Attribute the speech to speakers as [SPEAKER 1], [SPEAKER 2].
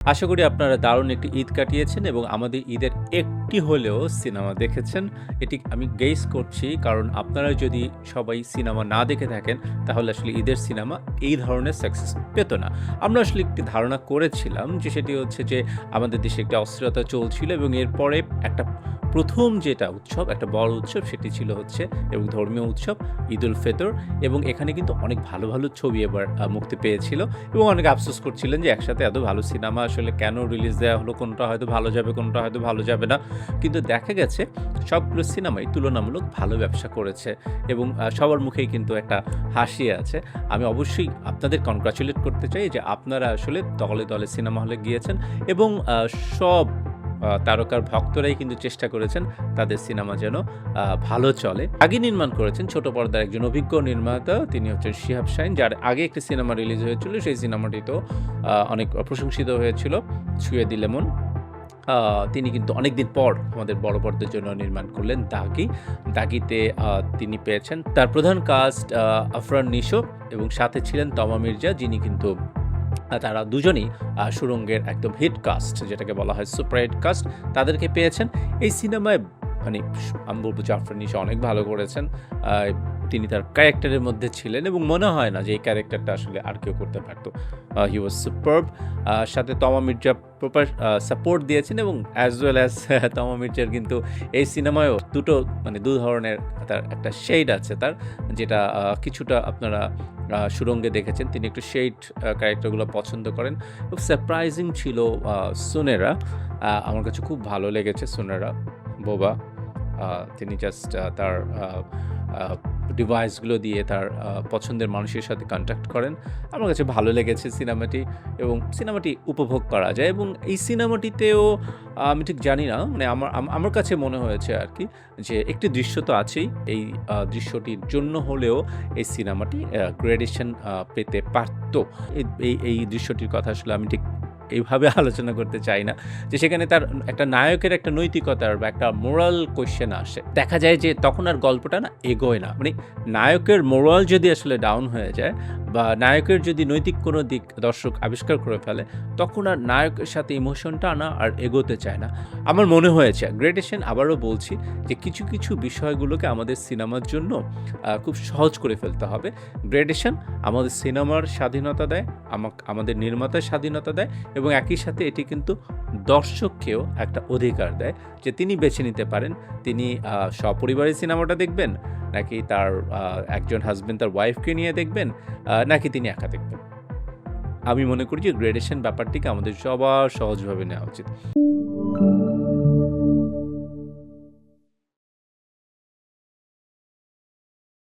[SPEAKER 1] আশা করি আপনারা দারুণ একটি ঈদ কাটিয়েছেন এবং আমাদের ঈদের একটি হলেও সিনেমা দেখেছেন। এটি আমি গেস করছি কারণ আপনারা যদি সবাই সিনেমা না দেখে থাকেন তাহলে আসলে ঈদের সিনেমা এই ধরনের সাকসেস পেত না। আমরা আসলে একটি ধারণা করেছিলাম যে সেটি হচ্ছে যে আমাদের দেশে একটি অস্থিরতা চলছিল এবং এরপরে একটা ১ম যেটা উৎসব, একটা বড় উৎসব সেটি ছিল হচ্ছে এবং ধর্মীয় উৎসব ঈদুল ফিতর এবং এখানে কিন্তু অনেক ভালো, ভালো ছবি এবার মুক্তি পেয়েছিল। এবং অনেকে আফসোস করছিলেন যে একসাথে এত ভালো সিনেমা আসলে কেন রিলিজ দেয়া হলো? কোনটা হয়তো ভালো যাবে, কোনটা হয়তো ভালো যাবে না। কিন্তু দেখা গেছে সবগুলো সিনেমাই তুলনামূলক ভালো ব্যবসা করেছে এবং সবার মুখেই কিন্তু একটা হাসি আছে। আমি অবশ্যই আপনাদের কনগ্রাচুলেট করতে চাই যে আপনারা আসলে দলে, দলে সিনেমা হলে গিয়েছেন এবং সব তারকার ভক্তরাই কিন্তু চেষ্টা করেছেন তাদের সিনেমা যেন ভালো চলে। আগে নির্মাণ করেছেন ছোট পর্দার একজন অভিজ্ঞ নির্মাতা। তিনি হচ্ছেন শিহাব শাহীন, যার আগে একটি সিনেমা রিলিজ হয়েছিল। সেই সিনেমাটিতেও অনেক প্রশংসিত হয়েছিল, 'ছুঁয়ে দিলে মন'। তিনি কিন্তু অনেকদিন পর আমাদের বড় পর্দার জন্য নির্মাণ করলেন 'দাগি'। 'দাগি'তে তিনি পেয়েছেন তার প্রধান কাস্ট আফরান নিশো এবং সাথে ছিলেন তমা মির্জা, যিনি কিন্তু তারা দুজনেই সুড়ঙ্গের একদম হিট কাস্ট, যেটাকে বলা হয় সুপার হিট কাস্ট, তাদেরকে পেয়েছেন। এই সিনেমায় মানে আমি বলব যে আফরান নিশো অনেক ভালো করেছেন। আ তিনি তার ক্যারেক্টারের মধ্যে ছিলেন এবং মনে হয় না যে এই ক্যারেক্টারটা আসলে আর কেউ করতে পারত। হি ওয়াজ সুপারব। সাথে তমা মির্জা প্রপার সাপোর্ট দিয়েছেন এবং অ্যাজ ওয়েল অ্যাজ তমা মির্জার কিন্তু এই সিনেমায়ও মানে ২ ধরনের তার একটা শেড আছে তার, যেটা কিছুটা আপনারা সুড়ঙ্গে দেখেছেন। তিনি একটু শেড ক্যারেক্টারগুলো পছন্দ করেন। খুব সারপ্রাইজিং ছিল সুনেরা। আমার কাছে খুব ভালো লেগেছে সুনেরা, বোবা। তিনি জাস্ট তার আ আ ডিভাইসগুলো দিয়ে তার পছন্দের মানুষের সাথে কনট্যাক্ট করেন। আমার কাছে ভালো লেগেছে সিনেমাটি এবং সিনেমাটি উপভোগ করা যায় এবং এই সিনেমাটিতেও আমি ঠিক জানি না, মানে আমার কাছে মনে হয়েছে আরকি যে একটি দৃশ্য তো আছেই। এই দৃশ্যটির জন্য হলেও এই সিনেমাটি গ্রেডেশন পেতে পারত। এই দৃশ্যটির কথা আসলে আমি ঠিক এইভাবে আলোচনা করতে চাই না যে সেখানে তার একটা নায়কের একটা নৈতিকতার বা একটা মোরাল কোয়েশ্চেন আসে। দেখা যায় যে তখন আর গল্পটা না এগোয় না। মানে নায়কের মোরাল যদি আসলে ডাউন হয়ে যায় বা নায়কের যদি নৈতিক কোনো দিক দর্শক আবিষ্কার করে ফেলে, তখন আর নায়কের সাথে ইমোশনটা না আর এগোতে চায় না। আমার মনে হয়েছে গ্রেডেশন, আবারও বলছি যে কিছু, কিছু বিষয়গুলোকে আমাদের সিনেমার জন্য খুব সহজ করে ফেলতে হবে। গ্রেডেশন আমাদের সিনেমার স্বাধীনতা দেয়, আমাদের নির্মাতার স্বাধীনতা দেয় এবং একই সাথে এটি কিন্তু দর্শককেও একটা অধিকার দেয় যে তিনি বেছে নিতে পারেন তিনি সপরিবারে সিনেমাটা দেখবেন, নাকি তার একজন হাসব্যান্ড তার ওয়াইফকে নিয়ে দেখবেন, নাকি তিনি একা দেখবেন। আমি মনে করি যে গ্রেডেশন ব্যাপারটিকে আমাদের সবার সহজভাবে নেওয়া উচিত।